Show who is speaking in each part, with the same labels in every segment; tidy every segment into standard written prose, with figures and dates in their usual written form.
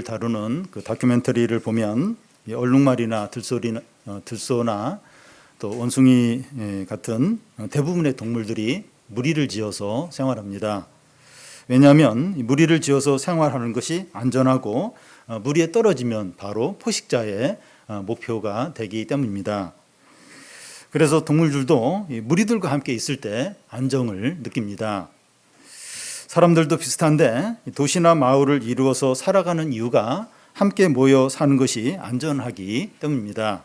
Speaker 1: 다루는 그 다큐멘터리를 보면 얼룩말이나 들소나 또 원숭이 같은 대부분의 동물들이 무리를 지어서 생활합니다. 왜냐하면 무리를 지어서 생활하는 것이 안전하고 무리에 떨어지면 바로 포식자의 목표가 되기 때문입니다. 그래서 동물들도 무리들과 함께 있을 때 안정을 느낍니다. 사람들도 비슷한데 도시나 마을을 이루어서 살아가는 이유가 함께 모여 사는 것이 안전하기 때문입니다.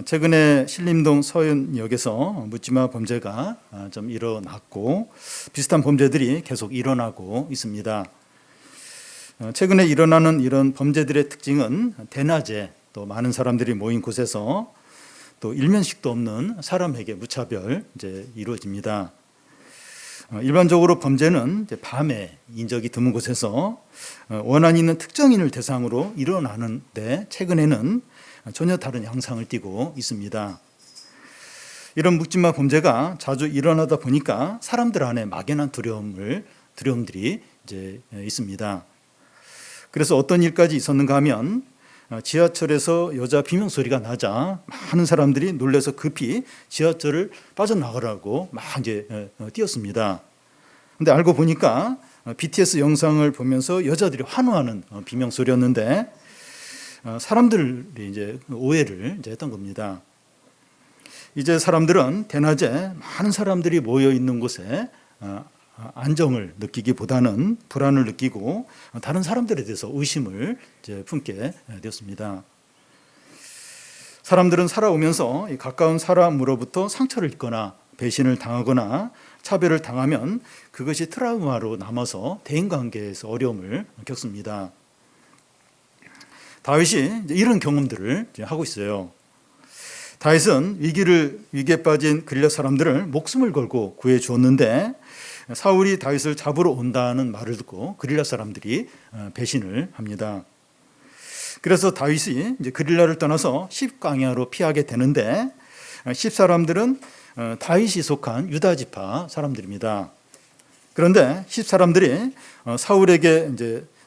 Speaker 1: 최근에 신림동 서현역에서 묻지마 범죄가 좀 일어났고 비슷한 범죄들이 계속 일어나고 있습니다. 최근에 일어나는 이런 범죄들의 특징은 대낮에 또 많은 사람들이 모인 곳에서 또 일면식도 없는 사람에게 무차별 이루어집니다. 일반적으로 범죄는 밤에 인적이 드문 곳에서 원한이 있는 특정인을 대상으로 일어나는데 최근에는 전혀 다른 양상을 띠고 있습니다. 이런 묵지마 범죄가 자주 일어나다 보니까 사람들 안에 막연한 두려움들이 있습니다. 그래서 어떤 일까지 있었는가 하면 지하철에서 여자 비명소리가 나자 많은 사람들이 놀라서 급히 지하철을 빠져나가라고 막 뛰었습니다. 근데 알고 보니까 BTS 영상을 보면서 여자들이 환호하는 비명소리였는데 사람들이 오해를 했던 겁니다. 이제 사람들은 대낮에 많은 사람들이 모여 있는 곳에 안정을 느끼기보다는 불안을 느끼고 다른 사람들에 대해서 의심을 품게 되었습니다. 사람들은 살아오면서 가까운 사람으로부터 상처를 입거나 배신을 당하거나 차별을 당하면 그것이 트라우마로 남아서 대인관계에서 어려움을 겪습니다. 다윗이 이런 경험들을 하고 있어요. 다윗은 위기에 빠진 길앗 사람들을 목숨을 걸고 구해 주었는데 사울이 다윗을 잡으러 온다는 말을 듣고 그릴라 사람들이 배신을 합니다. 그래서 다윗이 그릴라를 떠나서 십광야로 피하게 되는데 십 사람들은 다윗이 속한 유다 지파 사람들입니다. 그런데 십 사람들이 사울에게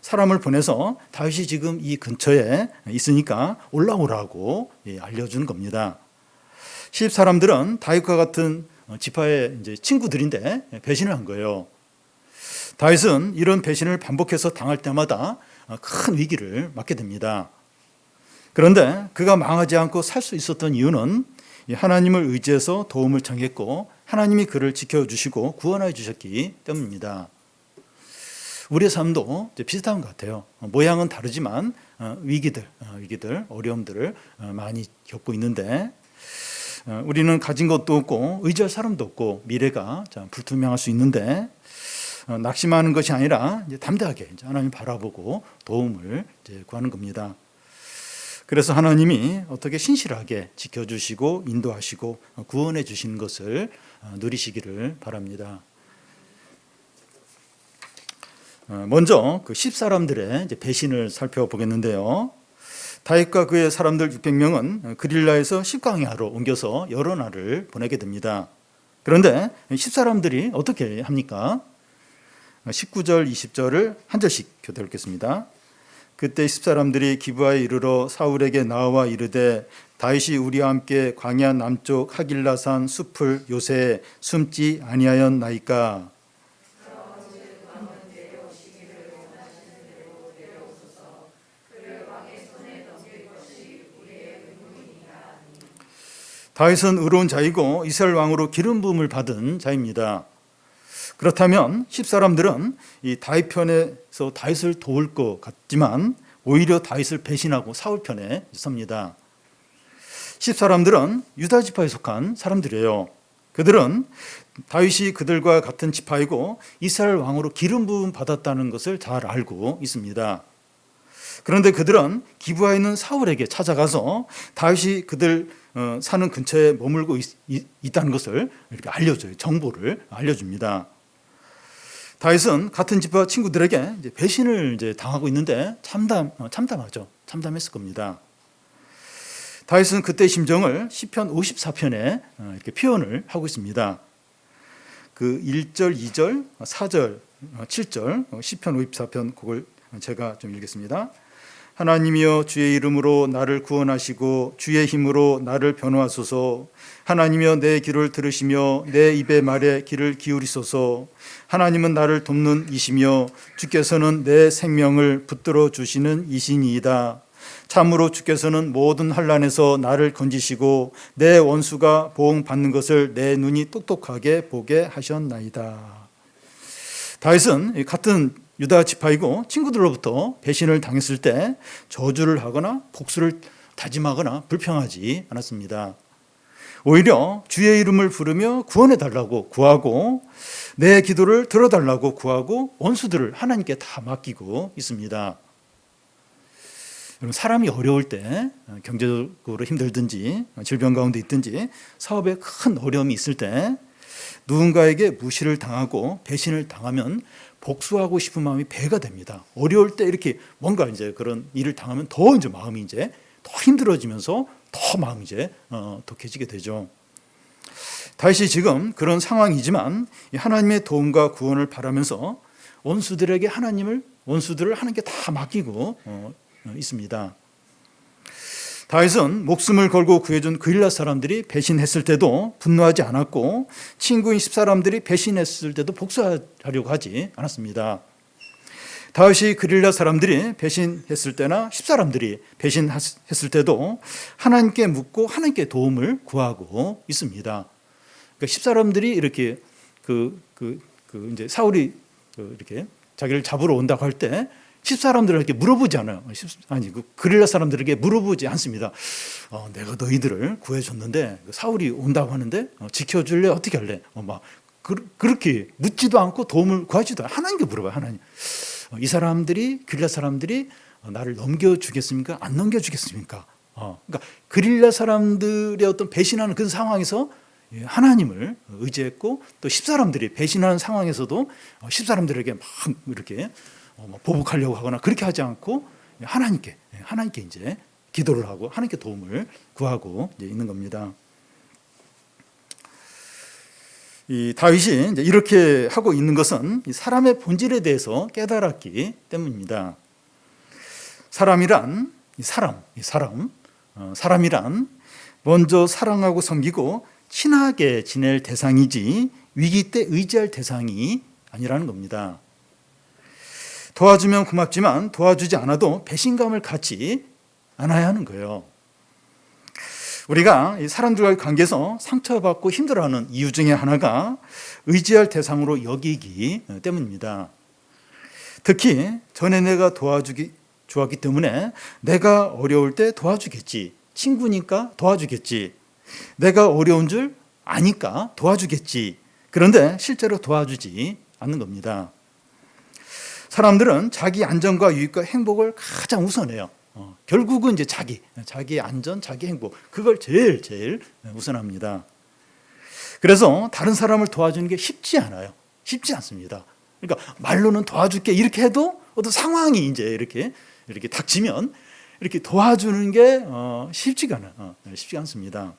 Speaker 1: 사람을 보내서 다윗이 지금 이 근처에 있으니까 올라오라고 알려주는 겁니다. 십 사람들은 다윗과 같은 지파의 친구들인데 배신을 한 거예요. 다윗은 이런 배신을 반복해서 당할 때마다 큰 위기를 맞게 됩니다. 그런데 그가 망하지 않고 살 수 있었던 이유는 하나님을 의지해서 도움을 청했고 하나님이 그를 지켜주시고 구원해 주셨기 때문입니다. 우리의 삶도 비슷한 것 같아요. 모양은 다르지만 위기들, 어려움들을 많이 겪고 있는데 우리는 가진 것도 없고 의지할 사람도 없고 미래가 불투명할 수 있는데 낙심하는 것이 아니라 담대하게 하나님 바라보고 도움을 구하는 겁니다. 그래서 하나님이 어떻게 신실하게 지켜주시고 인도하시고 구원해 주시는 것을 누리시기를 바랍니다. 먼저 그 10사람들의 배신을 살펴보겠는데요. 다윗과 그의 사람들 600명은 그릴라에서 십광야로 옮겨서 여러 날을 보내게 됩니다. 그런데 10사람들이 어떻게 합니까? 19절, 20절을 한 절씩 교대로 읽겠습니다. 그때 10사람들이 기브아에 이르러 사울에게 나와 이르되 다윗이 우리와 함께 광야 남쪽 하길라산 숲을 요새에 숨지 아니하였나이까? 다윗은 의로운 자이고 이스라엘 왕으로 기름 부음을 받은 자입니다. 그렇다면 10사람들은 이 다윗 편에서 다윗을 도울 것 같지만 오히려 다윗을 배신하고 사울 편에 섭니다. 10사람들은 유다 지파에 속한 사람들이에요. 그들은 다윗이 그들과 같은 지파이고 이스라엘 왕으로 기름 부음 받았다는 것을 잘 알고 있습니다. 그런데 그들은 기브아에 있는 사울에게 찾아가서 다윗이 그들 사는 근처에 머물고 있다는 것을 이렇게 알려줘요. 정보를 알려줍니다. 다윗은 같은 지파 친구들에게 배신을 당하고 있는데 참담하죠. 참담했을 겁니다. 다윗은 그때 심정을 시편 54편에 이렇게 표현을 하고 있습니다. 그 1절, 2절, 4절, 7절 시편 54편 그걸 제가 좀 읽겠습니다. 하나님이여 주의 이름으로 나를 구원하시고 주의 힘으로 나를 변호하소서. 하나님이여 내 기도를 들으시며 내 입의 말에 귀를 기울이소서. 하나님은 나를 돕는 이시며 주께서는 내 생명을 붙들어 주시는 이신이이다. 참으로 주께서는 모든 환난에서 나를 건지시고 내 원수가 보응받는 것을 내 눈이 똑똑하게 보게 하셨나이다. 다윗은 같은 유다 지파이고 친구들로부터 배신을 당했을 때 저주를 하거나 복수를 다짐하거나 불평하지 않았습니다. 오히려 주의 이름을 부르며 구원해 달라고 구하고 내 기도를 들어달라고 구하고 원수들을 하나님께 다 맡기고 있습니다. 사람이 어려울 때, 경제적으로 힘들든지 질병 가운데 있든지 사업에 큰 어려움이 있을 때 누군가에게 무시를 당하고 배신을 당하면 복수하고 싶은 마음이 배가 됩니다. 어려울 때 이렇게 뭔가 이제 그런 일을 당하면 더 이제 마음이 이제 더 힘들어지면서 더 마음이 이제 독해지게 되죠. 다윗이 지금 그런 상황이지만 하나님의 도움과 구원을 바라면서 원수들을 하나님께 다 맡기고 있습니다. 다윗은 목숨을 걸고 구해준 그일랏 사람들이 배신했을 때도 분노하지 않았고 친구인 십사람들이 배신했을 때도 복수하려고 하지 않았습니다. 다윗이 그일랏 사람들이 배신했을 때나 십사람들이 배신했을 때도 하나님께 묻고 하나님께 도움을 구하고 있습니다. 그러니까 십사람들이 이렇게 이제 사울이 이렇게 자기를 잡으러 온다고 할 때 십사람들에게 물어보지 않아요. 그릴라 사람들에게 물어보지 않습니다. 내가 너희들을 구해줬는데 사울이 온다고 하는데 지켜줄래? 어떻게 할래? 그렇게 묻지도 않고 도움을 구하지도 않아요. 하나님께 물어봐요. 하나님, 이 사람들이 그릴라 사람들이 나를 넘겨주겠습니까? 안 넘겨주겠습니까? 그러니까 그릴라 사람들의 어떤 배신하는 그 상황에서 하나님을 의지했고 또 십사람들이 배신하는 상황에서도 십사람들에게 막 이렇게 보복하려고 하거나 그렇게 하지 않고 하나님께 이제 기도를 하고 하나님께 도움을 구하고 이제 있는 겁니다. 이 다윗이 이제 이렇게 하고 있는 것은 사람의 본질에 대해서 깨달았기 때문입니다. 사람이란 먼저 사랑하고 섬기고 친하게 지낼 대상이지 위기 때 의지할 대상이 아니라는 겁니다. 도와주면 고맙지만 도와주지 않아도 배신감을 갖지 않아야 하는 거예요. 우리가 사람들과의 관계에서 상처받고 힘들어하는 이유 중에 하나가 의지할 대상으로 여기기 때문입니다. 특히 전에 내가 도와주기 좋았기 때문에 내가 어려울 때 도와주겠지, 친구니까 도와주겠지, 내가 어려운 줄 아니까 도와주겠지. 그런데 실제로 도와주지 않는 겁니다. 사람들은 자기 안전과 유익과 행복을 가장 우선해요. 결국은 이제 자기 안전, 자기 행복, 그걸 제일 우선합니다. 그래서 다른 사람을 도와주는 게 쉽지 않습니다. 그러니까 말로는 도와줄게 이렇게 해도 어떤 상황이 이제 이렇게 닥치면 이렇게 도와주는 게 쉽지가 않습니다.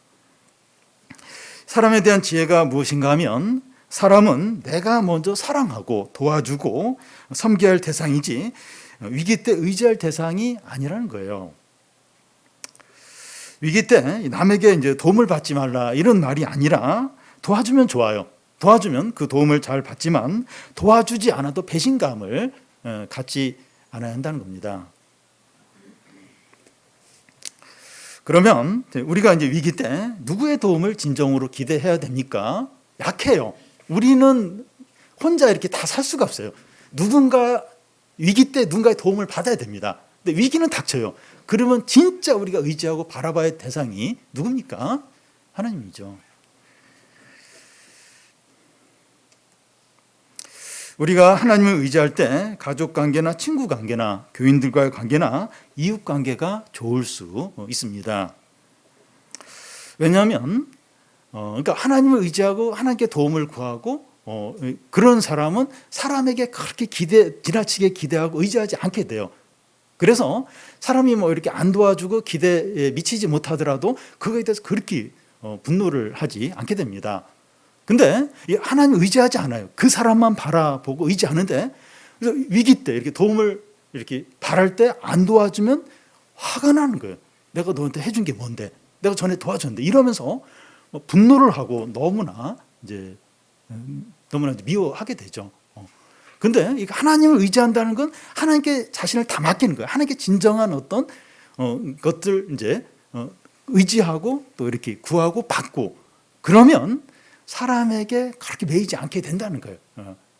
Speaker 1: 사람에 대한 지혜가 무엇인가 하면 사람은 내가 먼저 사랑하고 도와주고 섬겨야 할 대상이지 위기 때 의지할 대상이 아니라는 거예요. 위기 때 남에게 이제 도움을 받지 말라 이런 말이 아니라 도와주면 좋아요. 도와주면 그 도움을 잘 받지만 도와주지 않아도 배신감을 갖지 않아야 한다는 겁니다. 그러면 우리가 이제 위기 때 누구의 도움을 진정으로 기대해야 됩니까? 약해요. 우리는 혼자 이렇게 다 살 수가 없어요. 위기 때 누군가의 도움을 받아야 됩니다. 근데 위기는 닥쳐요. 그러면 진짜 우리가 의지하고 바라봐야 할 대상이 누굽니까? 하나님이죠. 우리가 하나님을 의지할 때 가족 관계나 친구 관계나 교인들과의 관계나 이웃 관계가 좋을 수 있습니다. 왜냐하면 그러니까 하나님을 의지하고 하나님께 도움을 구하고 그런 사람은 사람에게 그렇게 지나치게 기대하고 의지하지 않게 돼요. 그래서 사람이 뭐 이렇게 안 도와주고 기대에 미치지 못하더라도 그거에 대해서 그렇게 분노를 하지 않게 됩니다. 근데 하나님 의지하지 않아요. 그 사람만 바라보고 의지하는데 그래서 위기 때 이렇게 도움을 이렇게 바랄 때 안 도와주면 화가 나는 거예요. 내가 너한테 해준 게 뭔데? 내가 전에 도와줬는데 이러면서 분노를 하고 너무나 이제 미워하게 되죠. 근데 이 하나님을 의지한다는 건 하나님께 자신을 다 맡기는 거예요. 하나님께 진정한 어떤 것들 이제 의지하고 또 이렇게 구하고 받고 그러면 사람에게 그렇게 매이지 않게 된다는 거예요.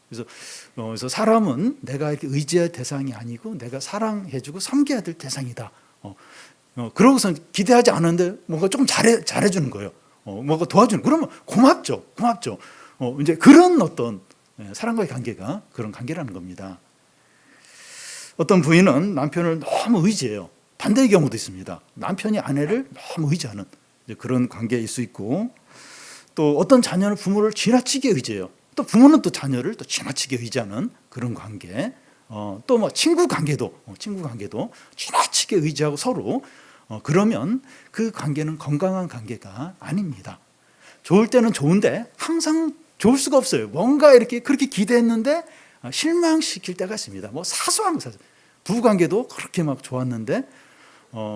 Speaker 1: 그래서 사람은 내가 이렇게 의지할 대상이 아니고 내가 사랑해주고 섬겨야 될 대상이다. 그러고서 기대하지 않은데 뭔가 조금 잘해주는 거예요. 뭔가 도와주는. 그러면 고맙죠. 이제 그런 어떤 사랑과의 관계가 그런 관계라는 겁니다. 어떤 부인은 남편을 너무 의지해요. 반대의 경우도 있습니다. 남편이 아내를 너무 의지하는 그런 관계일 수 있고, 또 어떤 자녀는 부모를 지나치게 의지해요. 또 부모는 또 자녀를 또 지나치게 의지하는 그런 관계. 또 뭐 친구 관계도 지나치게 의지하고 서로 그러면 그 관계는 건강한 관계가 아닙니다. 좋을 때는 좋은데 항상 좋을 수가 없어요. 뭔가 이렇게 그렇게 기대했는데 실망시킬 때가 있습니다. 뭐 사소한 거. 부부 관계도 그렇게 막 좋았는데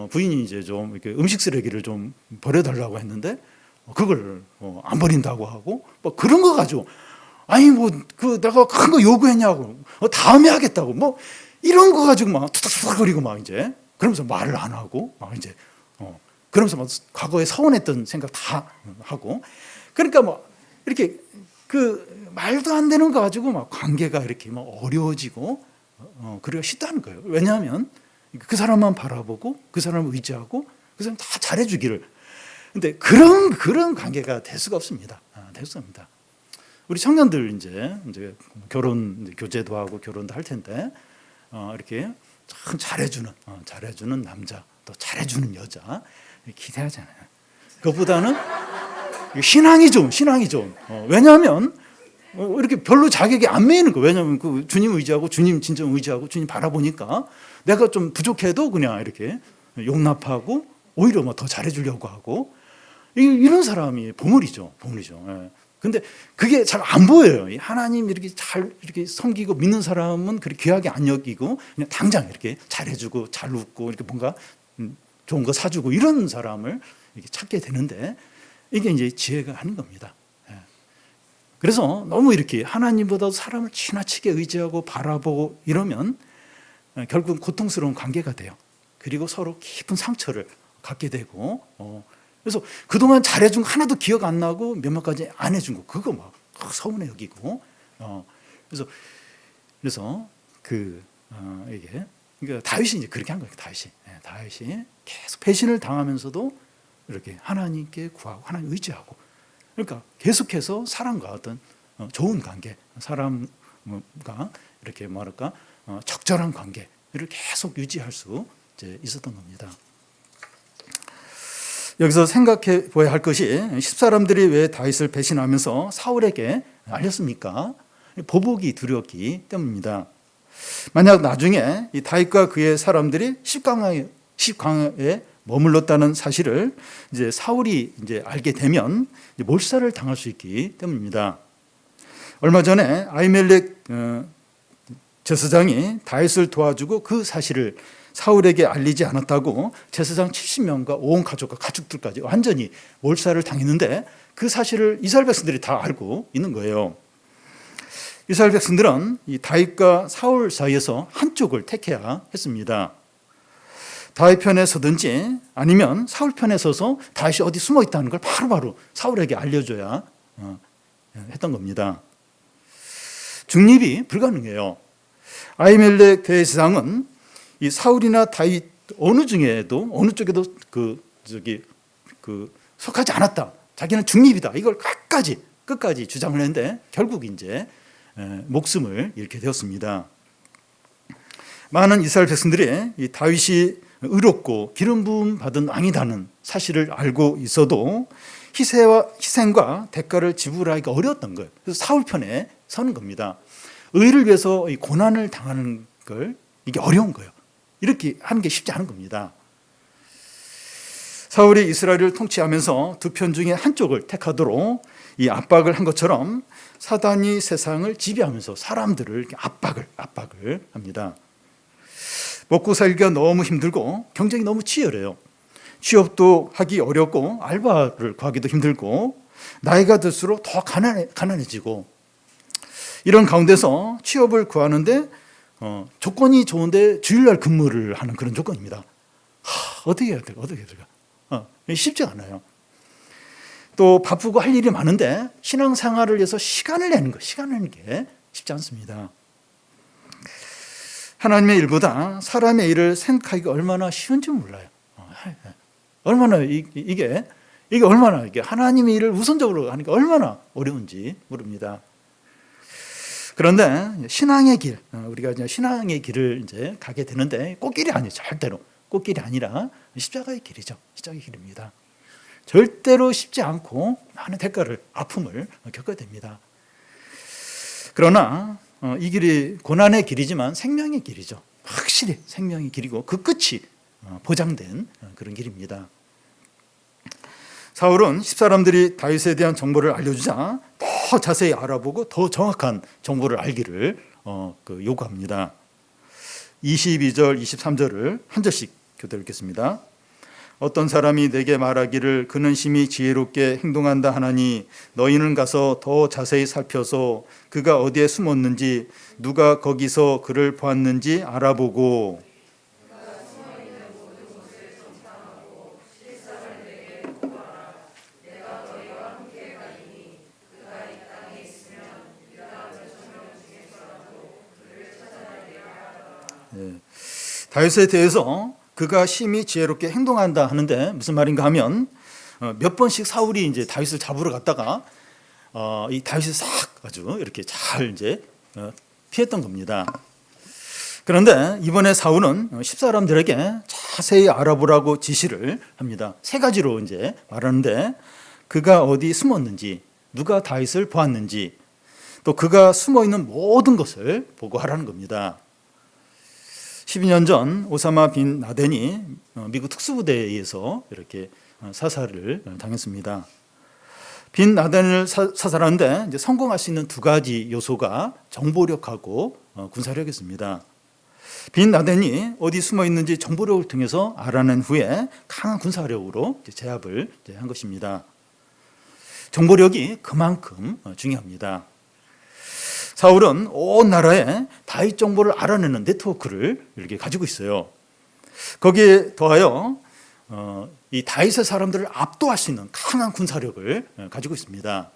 Speaker 1: 부인이 이제 좀 이렇게 음식 쓰레기를 좀 버려달라고 했는데 그걸 안 버린다고 하고 뭐 그런 거 가지고 아니 뭐 그 내가 큰 거 요구했냐고 다음에 하겠다고 뭐 이런 거 가지고 막 투닥투닥거리고 막 이제 그러면서 말을 안 하고 막 이제 그러면서 막 과거에 서운했던 생각 다 하고 그러니까 뭐 이렇게 그 말도 안 되는 거 가지고 막 관계가 이렇게 막 어려워지고 그러기가 쉽다는 거예요. 왜냐하면 그 사람만 바라보고 그 사람을 의지하고 그 사람 다 잘해주기를. 근데 그런 관계가 될 수가 없습니다. 될 수가 없습니다. 우리 청년들 이제 결혼 이제 교제도 하고 결혼도 할 텐데 이렇게 참 잘해주는 남자 또 잘해주는 여자 기대하잖아요. 그것보다는 신앙이 좀 왜냐하면 이렇게 별로 자격이 안 매이는 거예요. 왜냐하면 그 주님 의지하고 주님 진정 의지하고 주님 바라보니까 내가 좀 부족해도 그냥 이렇게 용납하고 오히려 뭐 더 잘해주려고 하고 이런 사람이 보물이죠. 근데 그게 잘 안 보여요. 하나님 이렇게 잘 이렇게 섬기고 믿는 사람은 그렇게 귀하게 안 여기고 그냥 당장 이렇게 잘해주고 잘 웃고 이렇게 뭔가 좋은 거 사주고 이런 사람을 이렇게 찾게 되는데 이게 이제 지혜가 아닌 겁니다. 그래서 너무 이렇게 하나님보다도 사람을 지나치게 의지하고 바라보고 이러면 결국은 고통스러운 관계가 돼요. 그리고 서로 깊은 상처를 갖게 되고 그래서 그동안 잘해준 거 하나도 기억 안 나고 몇몇 가지 안 해준 거 그거 막 서운해 여기고 그래서 이게 그러니까 다윗이 이제 그렇게 한 거예요. 다윗이 계속 배신을 당하면서도 이렇게 하나님께 구하고 하나님 의지하고 그러니까 계속해서 사람과 어떤 좋은 관계 사람과 이렇게 뭐랄까 적절한 관계를 계속 유지할 수 있었던 겁니다. 여기서 생각해 보아야 할 것이 10사람들이 왜 다윗을 배신하면서 사울에게 알렸습니까? 보복이 두려웠기 때문입니다. 만약 나중에 이 다윗과 그의 사람들이 십강에 머물렀다는 사실을 이제 사울이 이제 알게 되면 이제 몰살을 당할 수 있기 때문입니다. 얼마 전에 아히멜렉 제사장이 다윗을 도와주고 그 사실을 사울에게 알리지 않았다고 제사장 70명과 온 가족과 가축들까지 완전히 몰살을 당했는데 그 사실을 이스라엘 백성들이 다 알고 있는 거예요. 이스라엘 백성들은 이 다윗과 사울 사이에서 한쪽을 택해야 했습니다. 다윗 편에 서든지 아니면 사울 편에 서서 다윗이 어디 숨어 있다는 걸 바로바로 사울에게 알려줘야 했던 겁니다. 중립이 불가능해요. 아히멜렉 대제사장은 이 사울이나 다윗 어느 쪽에도 속하지 않았다. 자기는 중립이다. 이걸 끝까지 주장을 했는데 결국 이제 목숨을 잃게 되었습니다. 많은 이스라엘 백성들이 이 다윗이 의롭고 기름 부음 받은 왕이라는 사실을 알고 있어도 희생과 대가를 지불하기가 어려웠던 거예요. 그래서 사울 편에 서는 겁니다. 의를 위해서 이 고난을 당하는 걸 이게 어려운 거예요. 이렇게 하는 게 쉽지 않은 겁니다. 사울이 이스라엘을 통치하면서 두 편 중에 한쪽을 택하도록 이 압박을 한 것처럼 사단이 세상을 지배하면서 사람들을 이렇게 압박을 합니다. 먹고 살기가 너무 힘들고 경쟁이 너무 치열해요. 취업도 하기 어렵고 알바를 구하기도 힘들고 나이가 들수록 더 가난해지고 이런 가운데서 취업을 구하는데 조건이 좋은데 주일날 근무를 하는 그런 조건입니다. 어떻게 해야 될까? 어떻게 해야 될까? 쉽지 않아요. 또 바쁘고 할 일이 많은데 신앙생활을 위해서 시간을 내는 게 쉽지 않습니다. 하나님의 일보다 사람의 일을 생각하기가 얼마나 쉬운지 몰라요. 얼마나 이게 얼마나 하나님의 일을 우선적으로 하니까 얼마나 어려운지 모릅니다. 그런데 신앙의 길, 우리가 이제 신앙의 길을 이제 가게 되는데 꽃길이 아니에요. 절대로 꽃길이 아니라 십자가의 길이죠. 십자가의 길입니다. 절대로 쉽지 않고 많은 대가를, 아픔을 겪어야 됩니다. 그러나 이 길이 고난의 길이지만 생명의 길이죠. 확실히 생명의 길이고 그 끝이 보장된 그런 길입니다. 사울은 십사람들이 다윗에 대한 정보를 알려주자 더 자세히 알아보고 더 정확한 정보를 알기를 요구합니다. 22절, 23절을 한 절씩 교대로 읽겠습니다. 어떤 사람이 내게 말하기를 그는 심히 지혜롭게 행동한다 하나니 너희는 가서 더 자세히 살펴서 그가 어디에 숨었는지 누가 거기서 그를 보았는지 알아보고 다윗에 대해서 그가 심히 지혜롭게 행동한다 하는데 무슨 말인가 하면 몇 번씩 사울이 이제 다윗을 잡으러 갔다가 이 다윗이 싹 아주 이렇게 잘 이제 피했던 겁니다. 그런데 이번에 사울은 10사람들에게 자세히 알아보라고 지시를 합니다. 세 가지로 이제 말하는데 그가 어디 숨었는지, 누가 다윗을 보았는지, 또 그가 숨어 있는 모든 것을 보고하라는 겁니다. 12년 전 오사마 빈 라덴이 미국 특수부대에 의해서 이렇게 사살을 당했습니다. 빈 라덴을 사살하는데 이제 성공할 수 있는 두 가지 요소가 정보력하고 군사력이었습니다. 빈 라덴이 어디 숨어 있는지 정보력을 통해서 알아낸 후에 강한 군사력으로 제압을 한 것입니다. 정보력이 그만큼 중요합니다. 사울은 온 나라에 다윗 정보를 알아내는 네트워크를 이렇게 가지고 있어요. 거기에 더하여 이 다윗의 사람들을 압도할 수 있는 강한 군사력을 가지고 있습니다.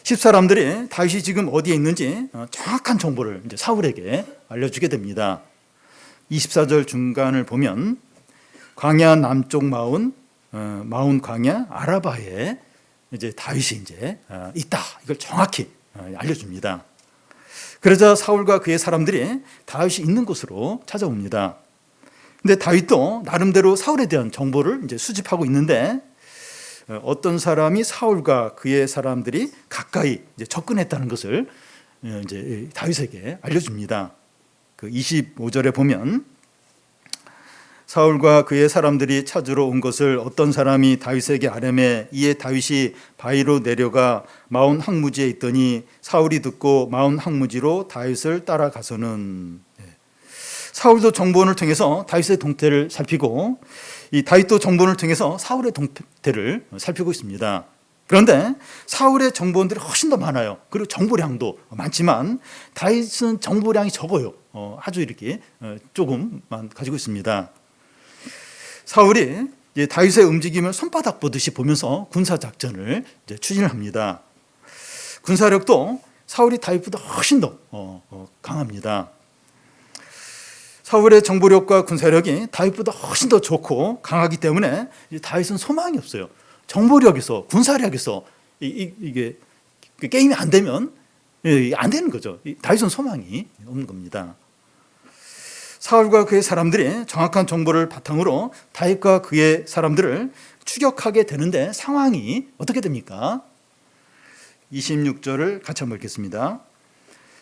Speaker 1: 10사람들이 다윗이 지금 어디에 있는지 정확한 정보를 이제 사울에게 알려주게 됩니다. 24절 중간을 보면 광야 남쪽 마운 광야 아라바에 이제 다윗이 이제 있다. 이걸 정확히 알려줍니다. 그러자 사울과 그의 사람들이 다윗이 있는 곳으로 찾아옵니다. 근데 다윗도 나름대로 사울에 대한 정보를 이제 수집하고 있는데 어떤 사람이 사울과 그의 사람들이 가까이 이제 접근했다는 것을 이제 다윗에게 알려줍니다. 그 25절에 보면 사울과 그의 사람들이 찾으러 온 것을 어떤 사람이 다윗에게 아뢰매 이에 다윗이 바위로 내려가 마온 항무지에 있더니 사울이 듣고 마온 항무지로 다윗을 따라가서는 사울도 정보원을 통해서 다윗의 동태를 살피고 이 다윗도 정보원을 통해서 사울의 동태를 살피고 있습니다. 그런데 사울의 정보원들이 훨씬 더 많아요. 그리고 정보량도 많지만 다윗은 정보량이 적어요. 아주 이렇게 조금만 가지고 있습니다. 사울이 다윗의 움직임을 손바닥 보듯이 보면서 군사작전을 추진을 합니다. 군사력도 사울이 다윗보다 훨씬 더 강합니다. 사울의 정보력과 군사력이 다윗보다 훨씬 더 좋고 강하기 때문에 다윗은 소망이 없어요. 정보력에서 군사력에서 이게 게임이 안 되면 안 되는 거죠. 다윗은 소망이 없는 겁니다. 사울과 그의 사람들이 정확한 정보를 바탕으로 다윗과 그의 사람들을 추격하게 되는데 상황이 어떻게 됩니까? 26절을 같이 한번 읽겠습니다.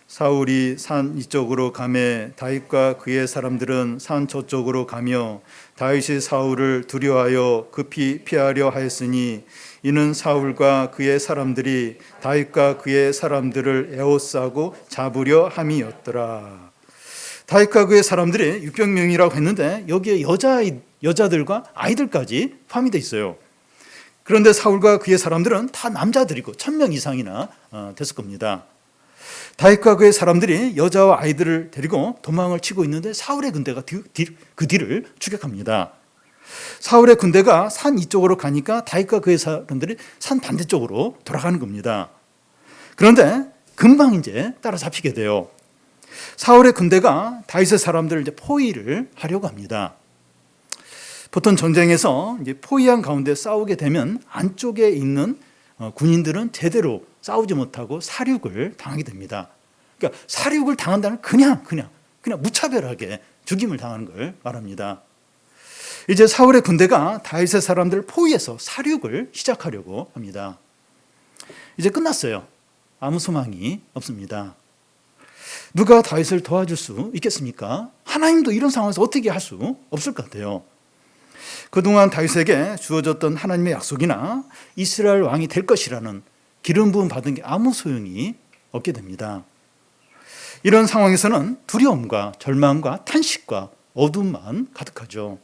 Speaker 1: 사울이 산 이쪽으로 가매 다윗과 그의 사람들은 산 저쪽으로 가며 다윗이 사울을 두려워하여 급히 피하려 하였으니 이는 사울과 그의 사람들이 다윗과 그의 사람들을 에워싸고 잡으려 함이었더라. 다윗과 그의 사람들이 600명이라고 했는데 여기에 여자들과 아이들까지 포함이 돼 있어요. 그런데 사울과 그의 사람들은 다 남자들이고 1000명 이상이나 됐을 겁니다. 다윗과 그의 사람들이 여자와 아이들을 데리고 도망을 치고 있는데 사울의 군대가 그 뒤를 추격합니다. 사울의 군대가 산 이쪽으로 가니까 다윗과 그의 사람들이 산 반대쪽으로 돌아가는 겁니다. 그런데 금방 이제 따라잡히게 돼요. 사울의 군대가 다윗의 사람들을 이제 포위를 하려고 합니다. 보통 전쟁에서 이제 포위한 가운데 싸우게 되면 안쪽에 있는 군인들은 제대로 싸우지 못하고 사륙을 당하게 됩니다. 그러니까 사륙을 당한다는 그냥 무차별하게 죽임을 당하는 걸 말합니다. 이제 사울의 군대가 다윗의 사람들을 포위해서 사륙을 시작하려고 합니다. 이제 끝났어요. 아무 소망이 없습니다. 누가 다윗을 도와줄 수 있겠습니까? 하나님도 이런 상황에서 어떻게 할 수 없을 것 같아요. 그동안 다윗에게 주어졌던 하나님의 약속이나 이스라엘 왕이 될 것이라는 기름 부음 받은 게 아무 소용이 없게 됩니다. 이런 상황에서는 두려움과 절망과 탄식과 어둠만 가득하죠.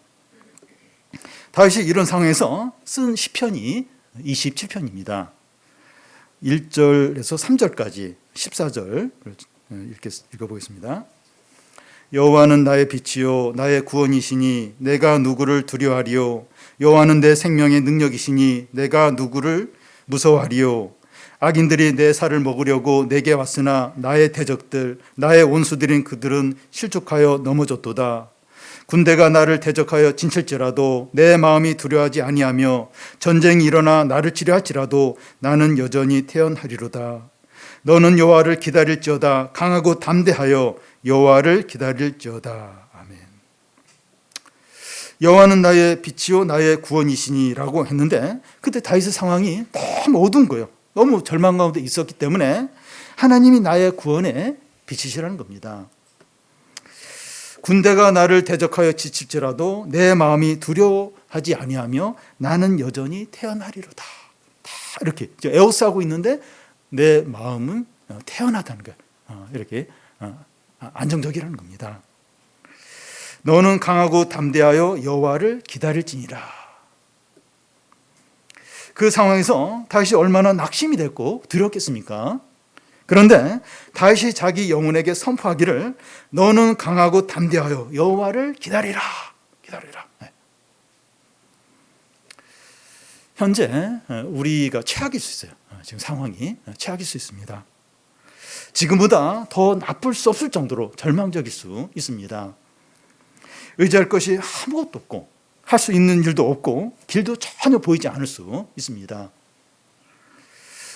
Speaker 1: 다윗이 이런 상황에서 쓴 시편이 27편입니다. 1절에서 3절까지 14절 이렇게 읽어보겠습니다. 여호와는 나의 빛이요 나의 구원이시니 내가 누구를 두려워하리요. 여호와는 내 생명의 능력이시니 내가 누구를 무서워하리요. 악인들이 내 살을 먹으려고 내게 왔으나 나의 대적들 나의 원수들인 그들은 실족하여 넘어졌도다. 군대가 나를 대적하여 진칠지라도 내 마음이 두려워하지 아니하며 전쟁이 일어나 나를 치려할지라도 나는 여전히 태연하리로다. 너는 여호와를 기다릴지어다. 강하고 담대하여 여호와를 기다릴지어다. 아멘. 여호와는 나의 빛이요 나의 구원이시니라고 했는데 그때 다윗의 상황이 너무 어두운 거예요. 너무 절망 가운데 있었기 때문에 하나님이 나의 구원의 빛이시라는 겁니다. 군대가 나를 대적하여 지칠지라도 내 마음이 두려워하지 아니하며 나는 여전히 태어나리로다. 다 이렇게 에워싸고 있는데 내 마음은 태어나다는 거예요. 이렇게 안정적이라는 겁니다. 너는 강하고 담대하여 여호와를 기다릴지니라. 그 상황에서 다윗이 얼마나 낙심이 됐고 두렵겠습니까? 그런데 다윗이 자기 영혼에게 선포하기를 너는 강하고 담대하여 여호와를 기다리라. 네. 현재 우리가 최악일 수 있어요. 지금 상황이 최악일 수 있습니다. 지금보다 더 나쁠 수 없을 정도로 절망적일 수 있습니다. 의지할 것이 아무것도 없고 할 수 있는 일도 없고 길도 전혀 보이지 않을 수 있습니다.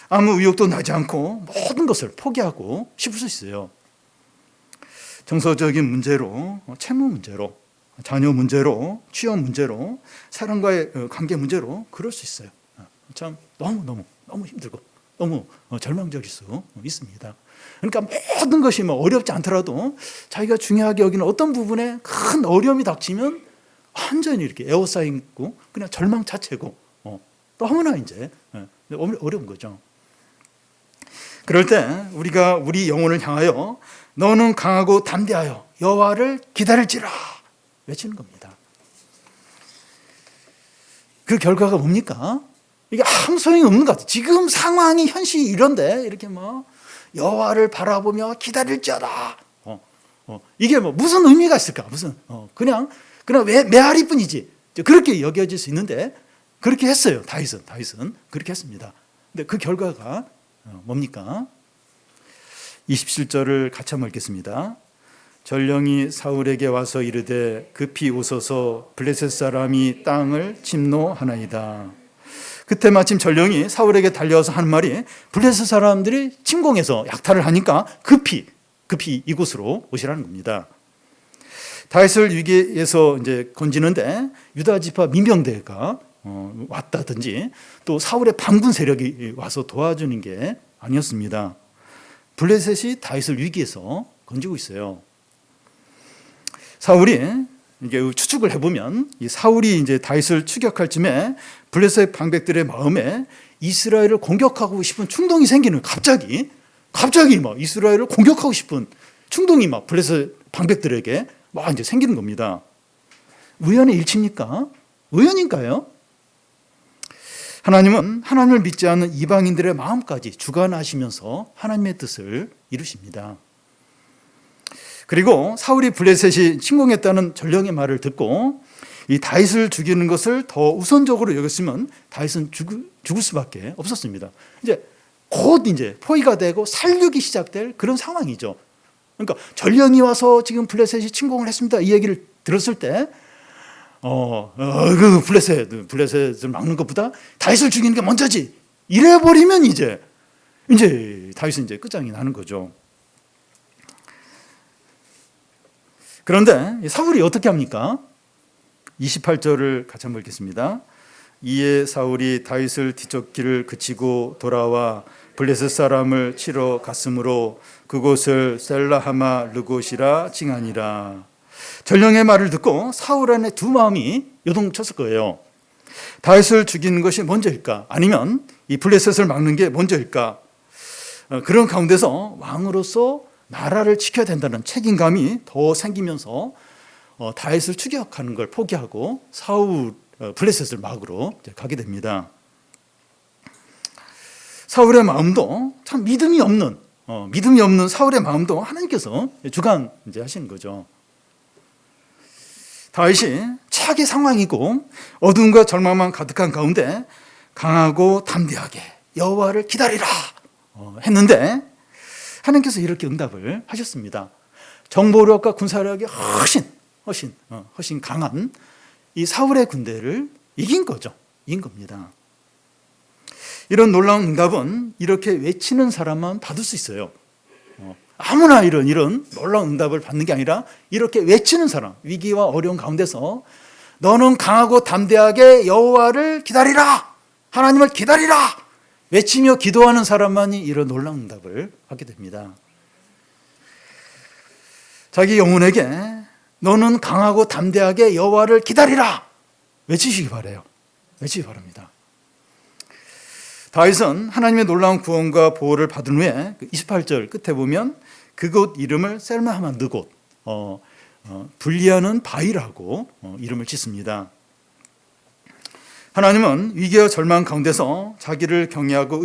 Speaker 1: 아무 의욕도 나지 않고 모든 것을 포기하고 싶을 수 있어요. 정서적인 문제로, 채무 문제로, 자녀 문제로, 취업 문제로, 사람과의 관계 문제로 그럴 수 있어요. 참 너무 힘들고 너무 절망적일 수 있습니다. 그러니까 모든 것이 어렵지 않더라도 자기가 중요하게 여기는 어떤 부분에 큰 어려움이 닥치면 완전히 이렇게 에워싸이고 그냥 절망 자체고 너무나 이제 어려운 거죠. 그럴 때 우리가 우리 영혼을 향하여 너는 강하고 담대하여 여호와를 기다릴지라 외치는 겁니다. 그 결과가 뭡니까? 이게 아무 소용이 없는 것 같아요. 지금 상황이 현실이 이런데 이렇게 여호와를 바라보며 기다릴지어다. 이게 무슨 의미가 있을까? 그냥 메아리 뿐이지. 그렇게 여겨질 수 있는데 그렇게 했어요. 다윗은 그렇게 했습니다. 근데 그 결과가 뭡니까? 27절을 같이 한번 읽겠습니다. 전령이 사울에게 와서 이르되 급히 오소서 블레셋 사람이 땅을 침노하나이다. 그때 마침 전령이 사울에게 달려와서 하는 말이 블레셋 사람들이 침공해서 약탈을 하니까 급히 이곳으로 오시라는 겁니다. 다윗을 위기에서 이제 건지는데 유다 지파 민병대가 왔다든지 또 사울의 반군 세력이 와서 도와주는 게 아니었습니다. 블레셋이 다윗을 위기에서 건지고 있어요. 사울이 이게 추측을 해보면 이 사울이 이제 다윗을 추격할 쯤에 블레셋 방백들의 마음에 이스라엘을 공격하고 싶은 충동이 생기는 갑자기 막 이스라엘을 공격하고 싶은 충동이 막 블레셋 방백들에게 막 이제 생기는 겁니다. 우연의 일치입니까? 우연인가요? 하나님은 하나님을 믿지 않는 이방인들의 마음까지 주관하시면서 하나님의 뜻을 이루십니다. 그리고 사울이 블레셋이 침공했다는 전령의 말을 듣고 이 다윗을 죽이는 것을 더 우선적으로 여겼으면 다윗은 죽을 수밖에 없었습니다. 이제 곧 이제 포위가 되고 살육이 시작될 그런 상황이죠. 그러니까 전령이 와서 지금 블레셋이 침공을 했습니다. 이 얘기를 들었을 때 그 블레셋을 막는 것보다 다윗을 죽이는 게 먼저지. 이래 버리면 이제 다윗은 이제 끝장이 나는 거죠. 그런데 사울이 어떻게 합니까? 28절을 같이 한번 읽겠습니다. 이에 사울이 다윗을 뒤쫓기를 그치고 돌아와 블레셋 사람을 치러 갔으므로 그곳을 셀라하마 르곳이라 칭하니라. 전령의 말을 듣고 사울 안에 두 마음이 요동쳤을 거예요. 다윗을 죽이는 것이 먼저일까? 아니면 이 블레셋을 막는 게 먼저일까? 그런 가운데서 왕으로서 나라를 지켜야 된다는 책임감이 더 생기면서 다윗을 추격하는 걸 포기하고 블레셋을 막으러 가게 됩니다. 사울의 마음도 참 믿음이 없는 사울의 마음도 하나님께서 주관하시는 거죠. 다윗이 최악의 상황이고 어둠과 절망만 가득한 가운데 강하고 담대하게 여호와를 기다리라 했는데 하나님께서 이렇게 응답을 하셨습니다. 정보력과 군사력이 훨씬 강한 이 사울의 군대를 이긴 거죠. 이긴 겁니다. 이런 놀라운 응답은 이렇게 외치는 사람만 받을 수 있어요. 아무나 이런 놀라운 응답을 받는 게 아니라 이렇게 외치는 사람, 위기와 어려운 가운데서 너는 강하고 담대하게 여호와를 기다리라, 하나님을 기다리라 외치며 기도하는 사람만이 이런 놀라운 응답을 받게 됩니다. 자기 영혼에게 너는 강하고 담대하게 여호와를 기다리라 외치시기 바라요. 외치기 바랍니다. 다윗은 하나님의 놀라운 구원과 보호를 받은 후에 28절 끝에 보면 그곳 이름을 셀마하마 느곳, 분리하는 바위라고 이름을 짓습니다. 하나님은 위기와 절망 가운데서 자기를 경외하고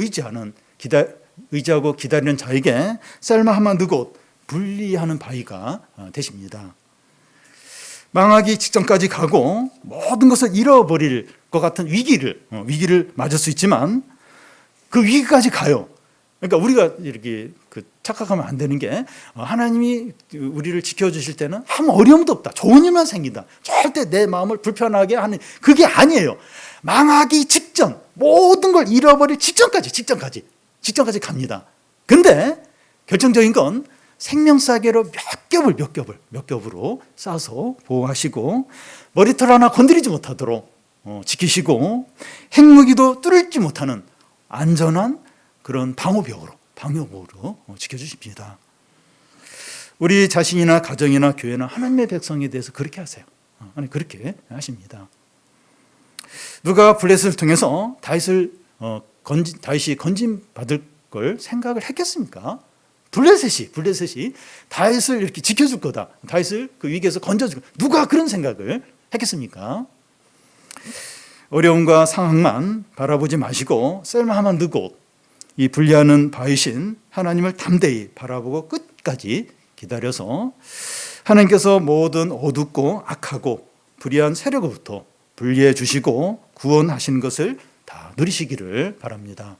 Speaker 1: 의지하고 기다리는 자에게 셀마하마 느곳, 분리하는 바위가 되십니다. 망하기 직전까지 가고 모든 것을 잃어버릴 것 같은 위기를 맞을 수 있지만 그 위기까지 가요. 그러니까 우리가 이렇게 착각하면 안 되는 게 하나님이 우리를 지켜주실 때는 아무 어려움도 없다. 좋은 일만 생긴다. 절대 내 마음을 불편하게 하는 그게 아니에요. 망하기 직전 모든 걸 잃어버릴 직전까지 갑니다. 근데 결정적인 건 생명사계로 몇 겹으로 싸서 보호하시고 머리털 하나 건드리지 못하도록 지키시고 핵무기도 뚫지 못하는 안전한 그런 방어벽으로 지켜주십니다. 우리 자신이나 가정이나 교회나 하나님의 백성에 대해서 그렇게 하세요. 그렇게 하십니다. 누가 블레셋을 통해서 다윗이 건진받을 걸 생각을 했겠습니까? 블레셋이 다윗을 이렇게 지켜줄 거다. 다윗을 그 위기에서 건져줄 거다. 누가 그런 생각을 했겠습니까? 어려움과 상황만 바라보지 마시고 셀마하마 느곳, 이 분리하는 바위신 하나님을 담대히 바라보고 끝까지 기다려서 하나님께서 모든 어둡고 악하고 불의한 세력으로부터 분리해 주시고 구원하시는 것을 다 누리시기를 바랍니다.